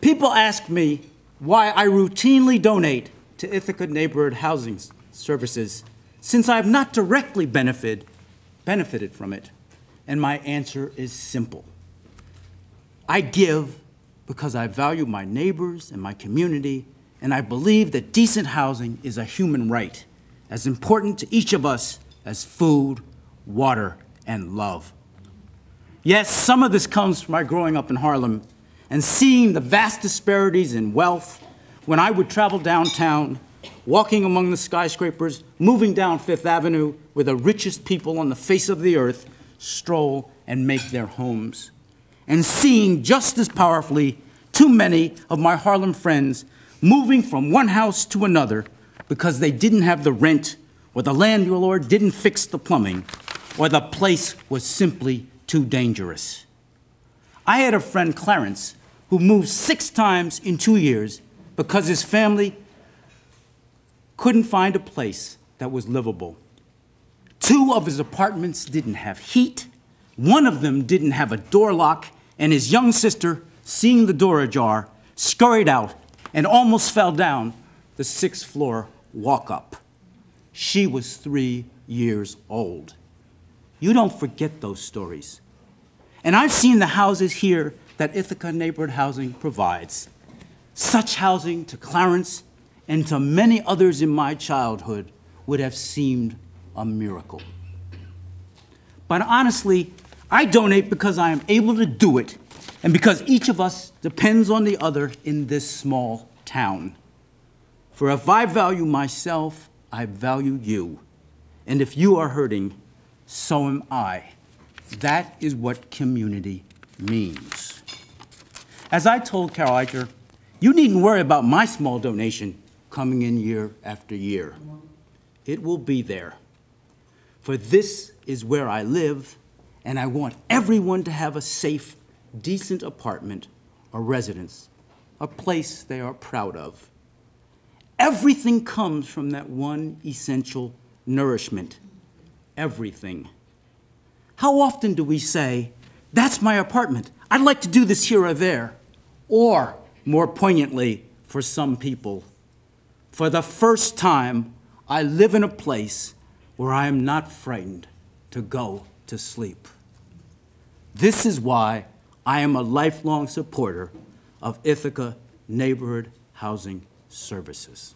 People ask me why I routinely donate to Ithaca Neighborhood Housing Services since I have not directly benefited from it. And my answer is simple. I give because I value my neighbors and my community, and I believe that decent housing is a human right, as important to each of us as food, water, and love. Yes, some of this comes from my growing up in Harlem and seeing the vast disparities in wealth when I would travel downtown, walking among the skyscrapers, moving down Fifth Avenue where the richest people on the face of the earth stroll and make their homes, and seeing just as powerfully too many of my Harlem friends moving from one house to another because they didn't have the rent, or the landlord didn't fix the plumbing, or the place was simply too dangerous. I had a friend, Clarence, who moved 6 times in 2 years because his family couldn't find a place that was livable. 2 of his apartments didn't have heat, 1 of them didn't have a door lock, and his young sister, seeing the door ajar, scurried out and almost fell down the 6th floor walk-up. She was 3 years old. You don't forget those stories. And I've seen the houses here that Ithaca Neighborhood Housing provides. Such housing to Clarence and to many others in my childhood would have seemed a miracle. But honestly, I donate because I am able to do it and because each of us depends on the other in this small town. For if I value myself, I value you. And if you are hurting, so am I. That is what community means. As I told Carol Eicher, you needn't worry about my small donation coming in year after year. It will be there. For this is where I live, and I want everyone to have a safe, decent apartment or residence, a place they are proud of. Everything comes from that one essential nourishment. Everything. How often do we say, that's my apartment, I'd like to do this here or there? Or, more poignantly, for some people, for the first time, I live in a place where I am not frightened to go to sleep. This is why I am a lifelong supporter of Ithaca Neighborhood Housing Services.